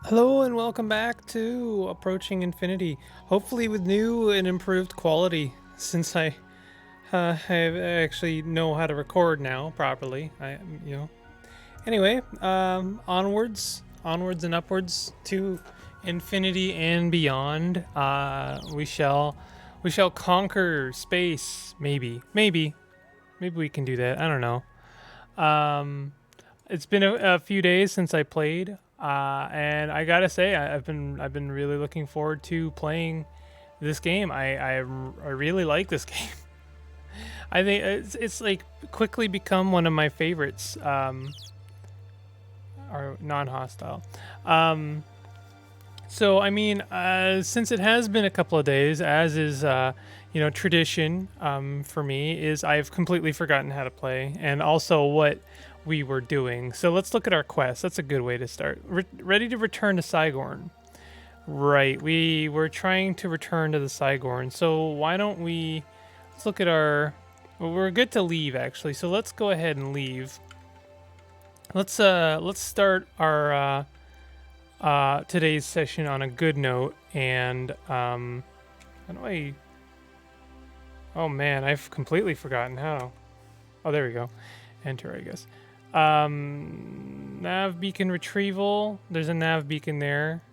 Hello and welcome back to Approaching Infinity. Hopefully with new and improved quality, since I actually know how to record now properly. Anyway, onwards and upwards to infinity and beyond. We shall conquer space. Maybe we can do that. I don't know. Um, it's been a few days since I played, and I gotta say I've been really looking forward to playing this game. I really like this game. I think it's like quickly become one of my favorites. Or non-hostile. Um, so I mean, since it has been a couple of days, as is tradition for me, is I've completely forgotten how to play and also what we were doing. So let's look at our quest. That's a good way to start. Ready to return to Sigorn. Right, we were trying to return to the Sigorn. So why don't we? Let's look at our. Well, we're good to leave actually. So let's go ahead and leave. Let's start our today's session on a good note. And how do I? Oh man, I've completely forgotten how. Oh, there we go. Enter, I guess. Nav beacon retrieval. There's a nav beacon there.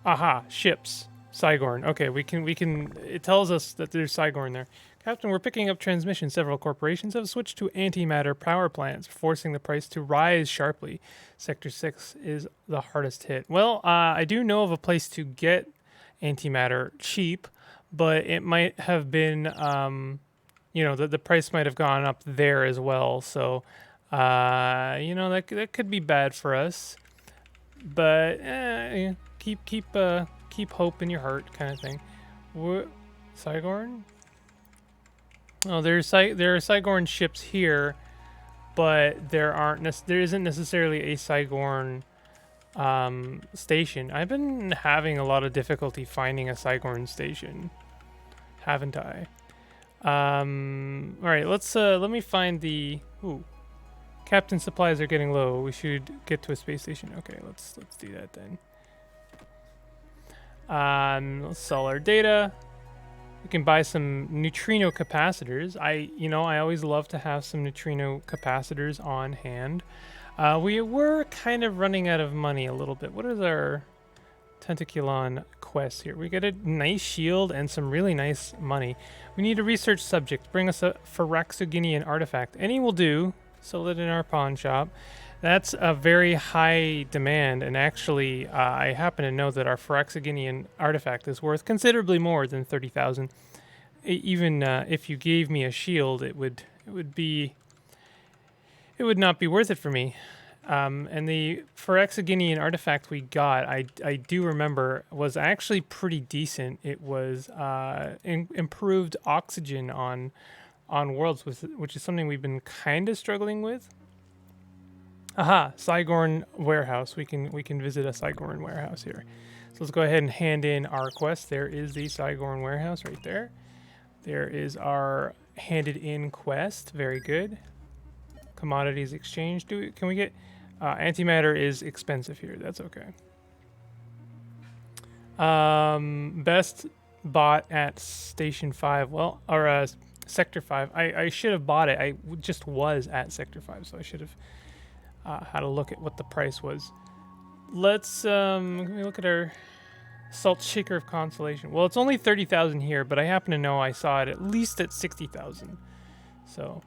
Aha, ships. Sigorn. Okay, we can. It tells us that there's Sigorn there. Captain, we're picking up transmission. Several corporations have switched to antimatter power plants, forcing the price to rise sharply. Sector 6 is the hardest hit. Well, I do know of a place to get antimatter cheap, but it might have been, the price might have gone up there as well. So, that could be bad for us. But keep hope in your heart, kind of thing. Sigorn? Oh, there are Sigorn ships here, but there isn't necessarily a Sigorn station. I've been having a lot of difficulty finding a Sigorn station, haven't I? All right, let me find the. Ooh, Captain supplies are getting low. We should get to a space station. Okay, let's do that then. Let's sell our data. We can buy some neutrino capacitors. I always love to have some neutrino capacitors on hand. We were kind of running out of money a little bit. What is our Tentaculon quest here? We get a nice shield and some really nice money. We need a research subject. Bring us a Phyraxoginian artifact. Any will do. Sold it in our pawn shop. That's a very high demand, and actually, I happen to know that our Phyraxoginian artifact is worth considerably more than 30,000. Even if you gave me a shield, it would not be worth it for me. And the Phyraxoginian artifact we got, I do remember, was actually pretty decent. It was improved oxygen on worlds, which is something we've been kind of struggling with. Aha, Sigorn warehouse. We can visit a Sigorn warehouse here. So let's go ahead and hand in our quest. There is the Sigorn warehouse right there. There is our handed in quest. Very good. Commodities exchange. Can we get antimatter is expensive here. That's okay. Best bought at Station 5. Well, or Sector 5. I should have bought it. I just was at Sector 5, so I should have had a look at what the price was. Let's look at our Salt Shaker of Consolation. Well, it's only 30,000 here, but I happen to know I saw it at least at 60,000. So,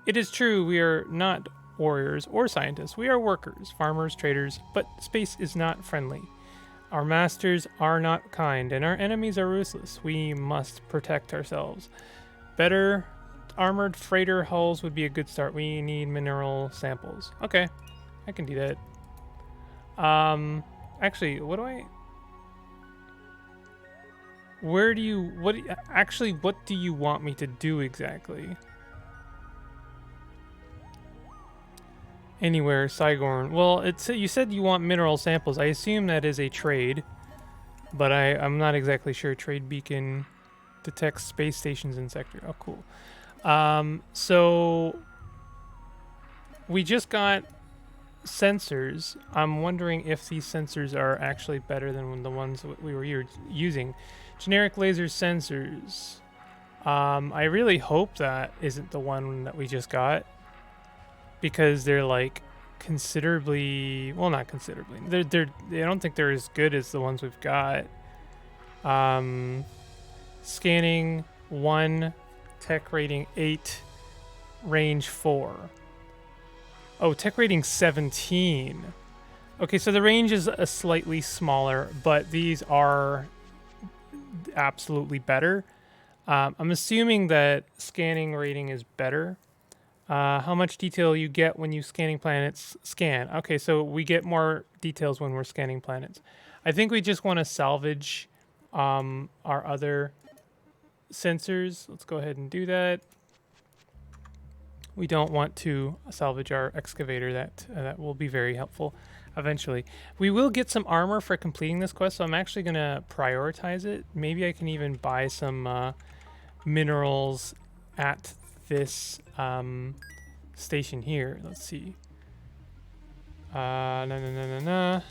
it is true we are not warriors or scientists. We are workers, farmers, traders, but space is not friendly. Our masters are not kind, and our enemies are ruthless. We must protect ourselves. Better armored freighter hulls would be a good start. We need mineral samples. Okay, I can do that. Actually, what do you want me to do exactly? Anywhere, Sigorn. Well, you said you want mineral samples. I assume that is a trade, but I'm not exactly sure. Trade beacon detects space stations in sector. Oh, cool. So we just got sensors, I'm wondering if these sensors are actually better than the ones we were using. Generic laser sensors. I really hope that isn't the one that we just got, because they're like considerably, well, not considerably. I don't think they're as good as the ones we've got. Scanning 1, tech rating 8, range 4. Oh, tech rating 17. Okay, so the range is a slightly smaller, but these are absolutely better. I'm assuming that scanning rating is better. How much detail you get when you scanning planets? Scan. Okay, so we get more details when we're scanning planets. I think we just want to salvage our other sensors. Let's go ahead and do that. We don't want to salvage our excavator. That will be very helpful eventually. We will get some armor for completing this quest, so I'm actually going to prioritize it. Maybe I can even buy some minerals at this station here. Let's see. No.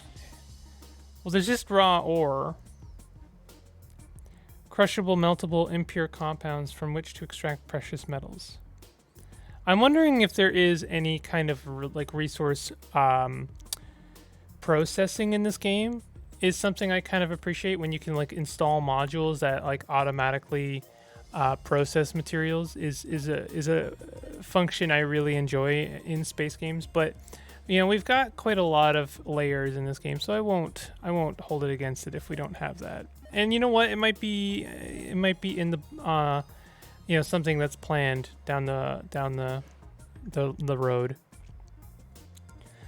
Well, there's just raw ore. Crushable, meltable, impure compounds from which to extract precious metals. I'm wondering if there is any kind of like resource processing in this game. Is something I kind of appreciate when you can like install modules that like automatically process materials. Is a function I really enjoy in space games. But you know, we've got quite a lot of layers in this game, so I won't hold it against it if we don't have that. And you know what? It might be in the you know, something that's planned down the road.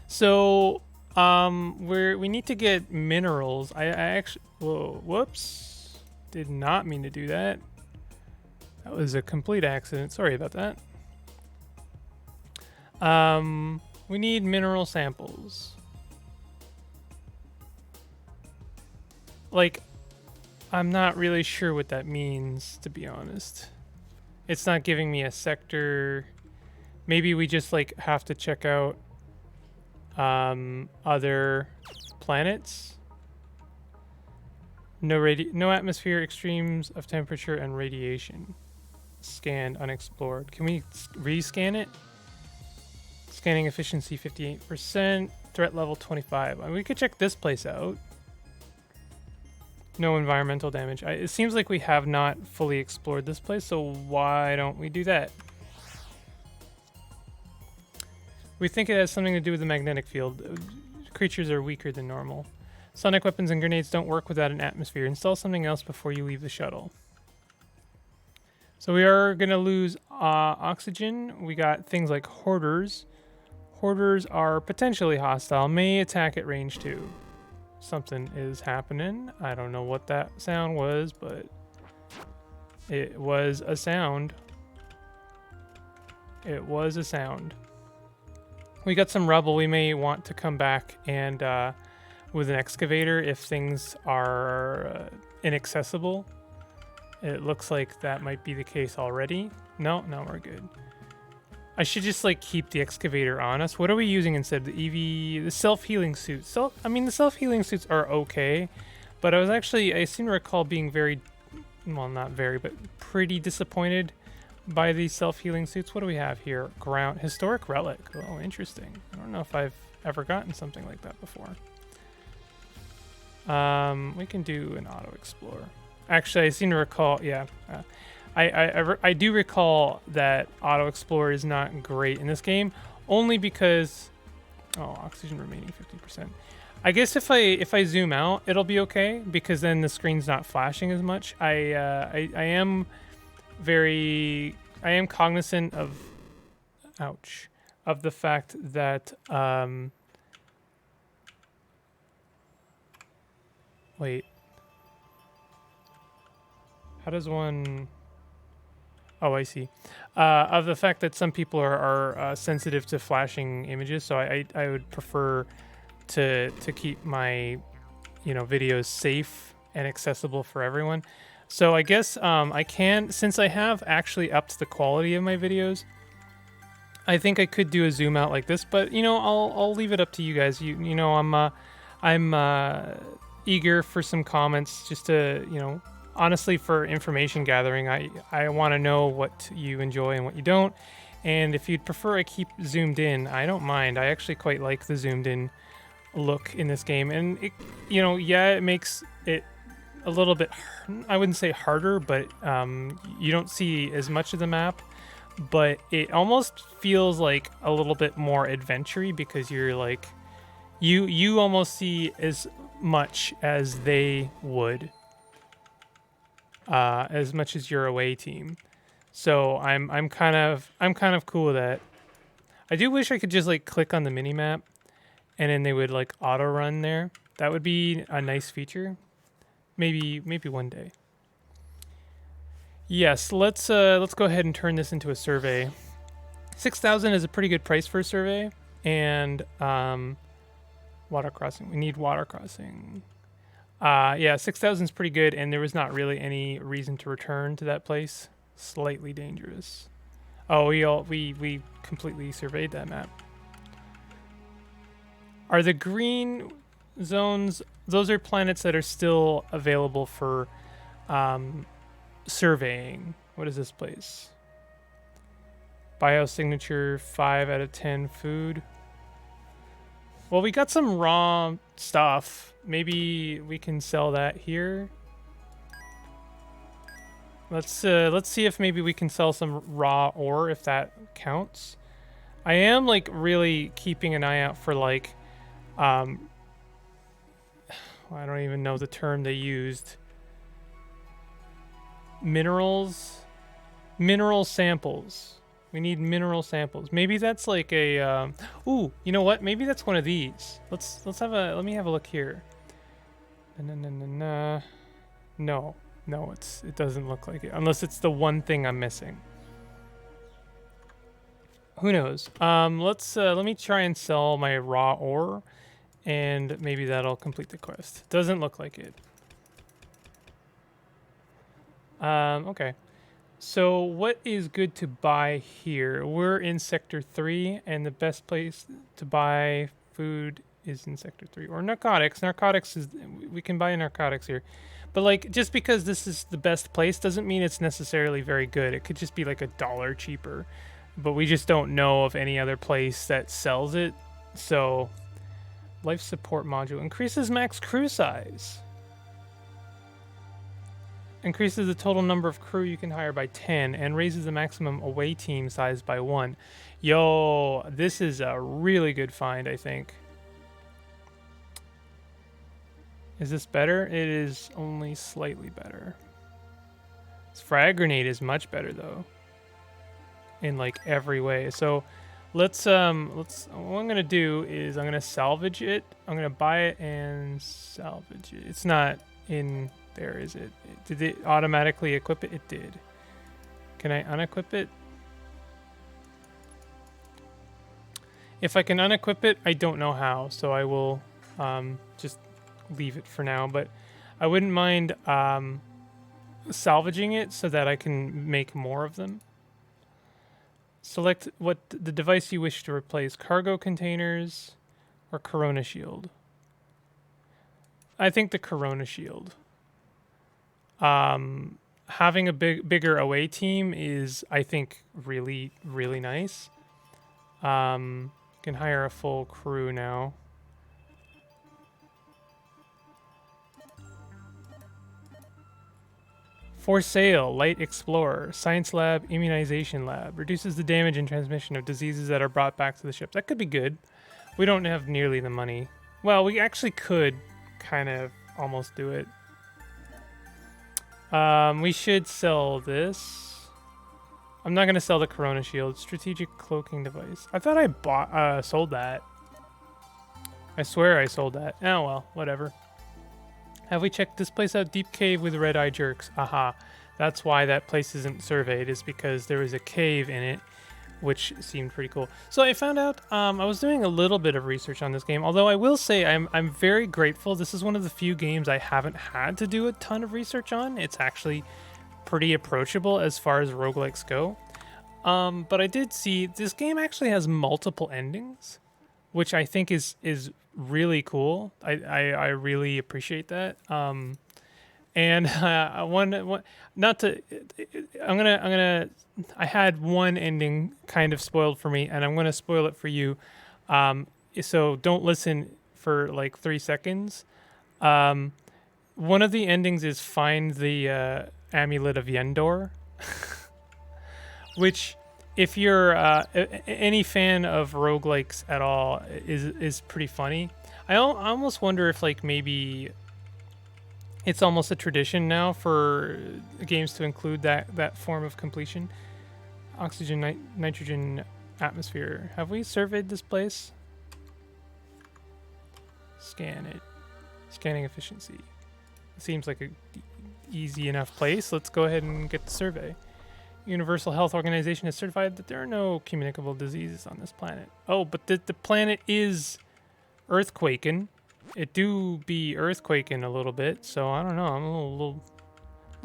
So we need to get minerals. I actually, whoops, did not mean to do that. That was a complete accident. Sorry about that. We need mineral samples. Like, I'm not really sure what that means, to be honest. It's not giving me a sector. Maybe we just like have to check out other planets. No atmosphere, extremes of temperature and radiation. Scanned, unexplored. Can we rescan it? Scanning efficiency 58%, threat level 25. I mean, we could check this place out. No environmental damage. It seems like we have not fully explored this place, so why don't we do that? We think it has something to do with the magnetic field. Creatures are weaker than normal. Sonic weapons and grenades don't work without an atmosphere. Install something else before you leave the shuttle. So we are going to lose oxygen. We got things like hoarders. Hoarders are potentially hostile, may attack at range 2. Something is happening. I don't know what that sound was, but it was a sound. It was a sound. We got some rubble. We may want to come back and with an excavator if things are inaccessible. It looks like that might be the case already. No, we're good. I should just like keep the excavator on us. What are we using instead? The self-healing suits. I mean, the self-healing suits are okay, but I seem to recall being very, well, not very, but pretty disappointed by these self-healing suits. What do we have here? Historic relic. Oh, interesting. I don't know if I've ever gotten something like that before. We can do an auto explore. Actually, I seem to recall, yeah. I do recall that auto explore is not great in this game, only because oxygen remaining 50%. I guess if I zoom out, it'll be okay because then the screen's not flashing as much. I am cognizant of the fact that wait, how does one? Oh, I see. Of the fact that some people are sensitive to flashing images, so I would prefer to keep my videos safe and accessible for everyone. So I guess I can, since I have actually upped the quality of my videos, I think I could do a zoom out like this, but you know, I'll leave it up to you guys. You know, I'm eager for some comments, just to, you know, honestly, for information gathering. I want to know what you enjoy and what you don't, and if you'd prefer I keep zoomed in, I don't mind. I actually quite like the zoomed in look in this game, and it, you know, yeah, it makes it a little bit, I wouldn't say harder, but you don't see as much of the map, but it almost feels like a little bit more adventure-y, because you're like, you almost see as much as they would, as much as your away team. So I'm kind of cool with that. I do wish I could just like click on the mini map and then they would like auto run there. That would be a nice feature. Maybe one day. Yes, let's go ahead and turn this into a survey. 6,000 is a pretty good price for a survey, and water crossing. We need water crossing. Yeah, 6,000 is pretty good, and there was not really any reason to return to that place. Slightly dangerous. Oh, we completely surveyed that map. Are the green zones? Those are planets that are still available for surveying. What is this place? Biosignature 5 out of 10 food. Well, we got some raw stuff. Maybe we can sell that here. Let's see if maybe we can sell some raw ore, if that counts. I am like really keeping an eye out for like I don't even know the term they used. Mineral samples. We need mineral samples. Maybe that's like a ooh, you know what? Maybe that's one of these. Let me have a look here. No, it doesn't look like it, unless it's the one thing I'm missing. Who knows? Let me try and sell my raw ore, and maybe that'll complete the quest. Doesn't look like it. Okay. So what is good to buy here? We're in Sector 3, and the best place to buy food is in Sector 3. Or narcotics. Narcotics is... We can buy narcotics here. But, like, just because this is the best place doesn't mean it's necessarily very good. It could just be, like, $1 cheaper. But we just don't know of any other place that sells it. So, life support module. Increases max crew size. Increases the total number of crew you can hire by 10 and raises the maximum away team size by 1. Yo, this is a really good find, I think. Is this better? It is only slightly better. This frag grenade is much better though, in like every way. So let's what I'm gonna do is I'm gonna salvage it. I'm gonna buy it and salvage it. It's not in there, is it? Did it automatically equip it? It did. Can I unequip it? If I can unequip it, I don't know how, so I will just leave it for now. But I wouldn't mind salvaging it so that I can make more of them. Select what the device you wish to replace: cargo containers or Corona shield. I think the Corona shield. Having a bigger away team is, I think, really, really nice. You can hire a full crew now. For sale, Light Explorer, Science Lab, Immunization Lab. Reduces the damage and transmission of diseases that are brought back to the ship. That could be good. We don't have nearly the money. Well, we actually could kind of almost do it. We should sell this. I'm not going to sell the Corona Shield. Strategic cloaking device. I thought I sold that. I swear I sold that. Oh, well, whatever. Have we checked this place out? Deep cave with red-eye jerks. Aha. That's why that place isn't surveyed, is because there was a cave in it, which seemed pretty cool. So I found out, I was doing a little bit of research on this game, although I will say I'm very grateful. This is one of the few games I haven't had to do a ton of research on. It's actually pretty approachable as far as roguelikes go. But I did see this game actually has multiple endings, which I think is really cool. I really appreciate that. And one not to I'm gonna I had one ending kind of spoiled for me, and I'm gonna spoil it for you. So don't listen for like 3 seconds. Um, One of the endings is find the amulet of Yendor, which, if you're any fan of roguelikes at all, is pretty funny. I almost wonder if like maybe it's almost a tradition now for games to include that form of completion. Oxygen, nitrogen, atmosphere. Have we surveyed this place? Scan it. Scanning efficiency. Seems like a easy enough place. Let's go ahead and get the survey. Universal Health Organization has certified that there are no communicable diseases on this planet. Oh, but the planet is earthquaking. It do be earthquaking a little bit, so I don't know. I'm a little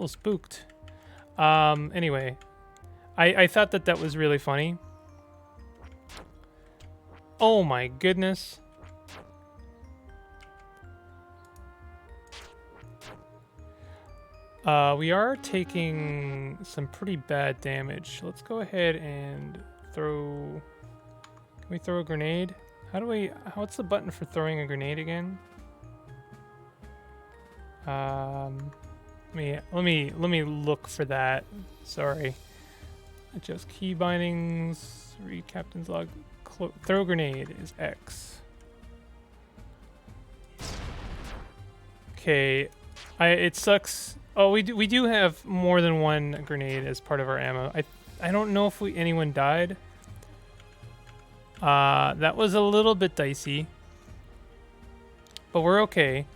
spooked. Anyway, I thought that was really funny. Oh my goodness. We are taking some pretty bad damage. Let's go ahead and throw... Can we throw a grenade? What's the button for throwing a grenade again? Let me look for that. Sorry. Adjust key bindings. Read captain's log. Throw grenade is X. Okay. It sucks. Oh, we do have more than one grenade as part of our ammo. I don't know if anyone died. That was a little bit dicey, but we're okay.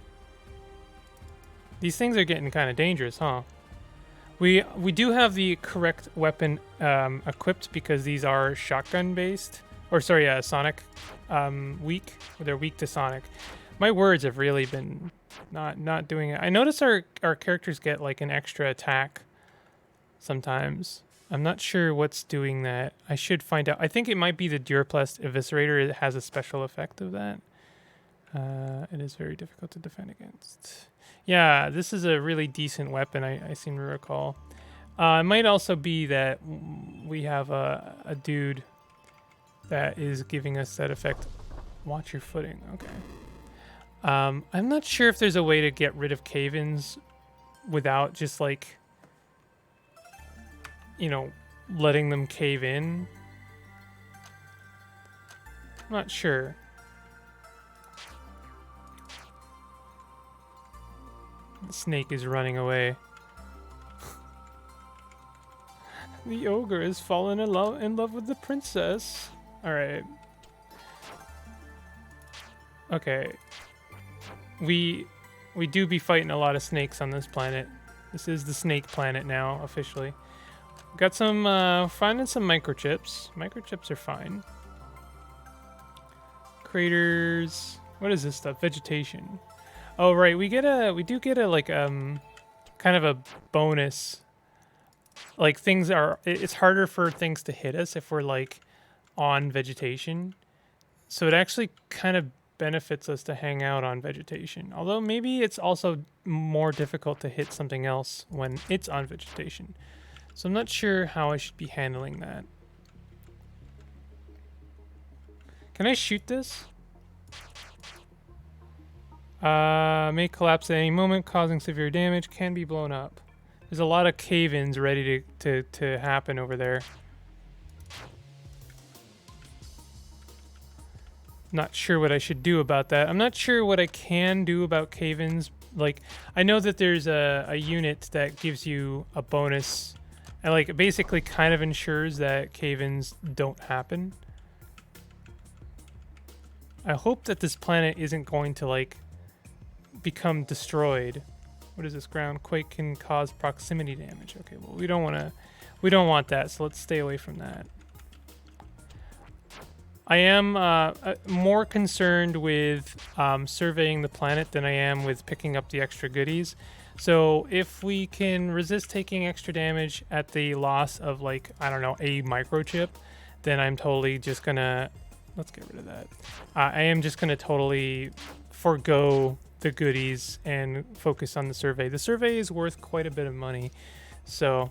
These things are getting kind of dangerous, huh? We do have the correct weapon equipped because these are shotgun based, or sorry, sonic weak. They're weak to sonic. My words have really been not doing it. I notice our characters get like an extra attack sometimes. I'm not sure what's doing that. I should find out. I think it might be the Duraplast Eviscerator. It has a special effect of that. It is very difficult to defend against. Yeah, this is a really decent weapon, I seem to recall. It might also be that we have a dude that is giving us that effect. Watch your footing. Okay. I'm not sure if there's a way to get rid of cave-ins without just like, letting them cave in. I'm not sure. The snake is running away. The ogre has fallen in love with the princess. All right. Okay. We do be fighting a lot of snakes on this planet. This is the snake planet now, officially. Got some, finding some microchips. Microchips are fine. Craters. What is this stuff? Vegetation. Oh, right. We do get a, like, kind of a bonus. Like, it's harder for things to hit us if we're, like, on vegetation. So it actually kind of benefits us to hang out on vegetation. Although maybe it's also more difficult to hit something else when it's on vegetation. So I'm not sure how I should be handling that. Can I shoot this? May collapse at any moment, causing severe damage, can be blown up. There's a lot of cave-ins ready to happen over there. Not sure what I should do about that. I'm not sure what I can do about cave-ins. Like, I know that there's a unit that gives you a bonus and like basically kind of ensures that cave-ins don't happen. I hope that this planet isn't going to like become destroyed. What is this? Ground quake can cause proximity damage. Okay, well we don't want that, so let's stay away from that. I am more concerned with surveying the planet than I am with picking up the extra goodies. So if we can resist taking extra damage at the loss of, like, I don't know, a microchip, then I'm totally just gonna, let's get rid of that. I am just gonna totally forego the goodies and focus on the survey. The survey is worth quite a bit of money. So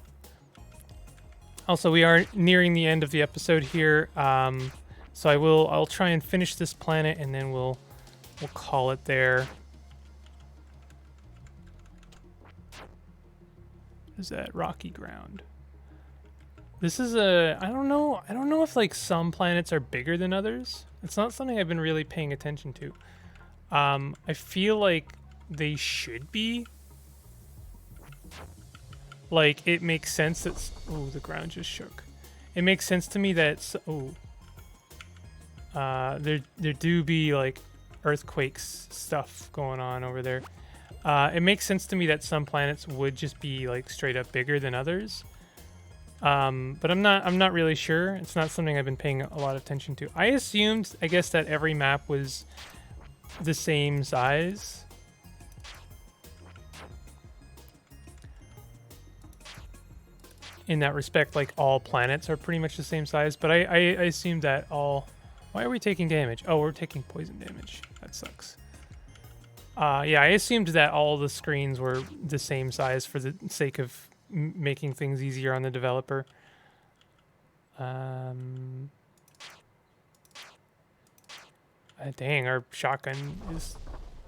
also, we are nearing the end of the episode here. So I'll try and finish this planet, and then we'll call it there. What is that? Rocky ground. This is I don't know if, like, some planets are bigger than others. It's not something I've been really paying attention to. I feel like they should be. Like, it makes sense that... Oh, the ground just shook. It makes sense to me that... Oh. There do be, like, earthquakes stuff going on over there. It makes sense to me that some planets would just be, like, straight up bigger than others. But I'm not really sure. It's not something I've been paying a lot of attention to. I assumed, I guess, that every map was the same size. In that respect, like, all planets are pretty much the same size, but I assumed that all... Why are we taking damage? Oh, we're taking poison damage. That sucks. Yeah, I assumed that all the screens were the same size for the sake of making things easier on the developer. Dang, our shotgun is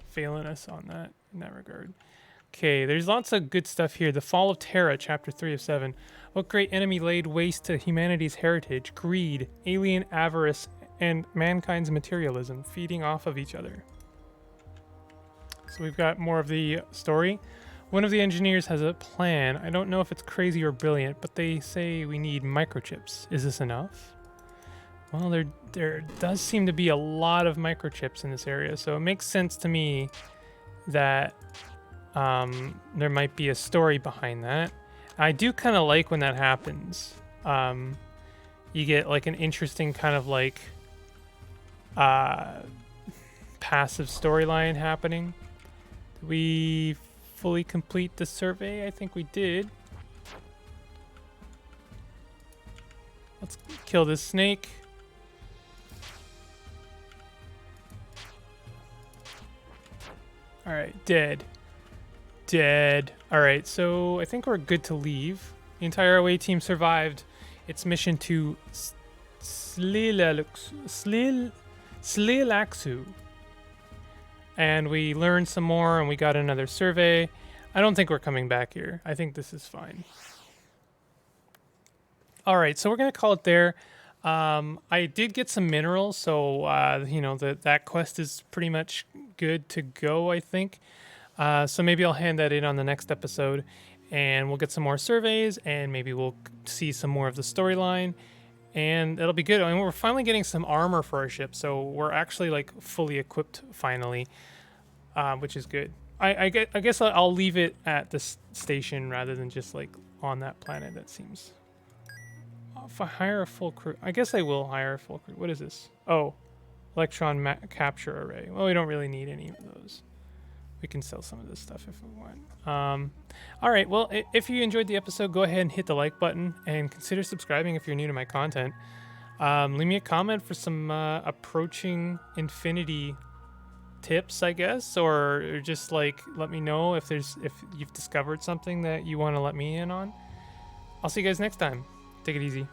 failing us on that in that regard. Okay, there's lots of good stuff here. The Fall of Terra, Chapter 3 of 7. What great enemy laid waste to humanity's heritage? Greed, alien avarice, and mankind's materialism, feeding off of each other. So we've got more of the story. One of the engineers has a plan. I don't know if it's crazy or brilliant, but they say we need microchips. Is this enough? Well, there does seem to be a lot of microchips in this area, so it makes sense to me that there might be a story behind that. I do kind of like when that happens. You get, like, an interesting kind of, like, passive storyline happening. Did we fully complete the survey? I think we did. Let's kill this snake. All right, dead. All right, so I think we're good to leave. The entire away team survived its mission to Slilaxu. And we learned some more, and we got another survey. I don't think we're coming back here. I think this is fine. All right, so we're going to call it there. I did get some minerals, so that quest is pretty much good to go, I think. So maybe I'll hand that in on the next episode, and we'll get some more surveys, and maybe we'll see some more of the storyline, and it'll be good. I mean, we're finally getting some armor for our ship, so we're actually, like, fully equipped finally, which is good. I guess I'll leave it at this station rather than just, like, on that planet. That seems... If I hire a full crew... I guess I will hire a full crew. What is this? Oh, electron capture array. Well, we don't really need any of those. We can sell some of this stuff if we want. All right, well, if you enjoyed the episode, go ahead and hit the like button and consider subscribing if you're new to my content. Leave me a comment for some approaching infinity tips, I guess, or just, like, let me know if you've discovered something that you want to let me in on. I'll see you guys next time. Take it easy.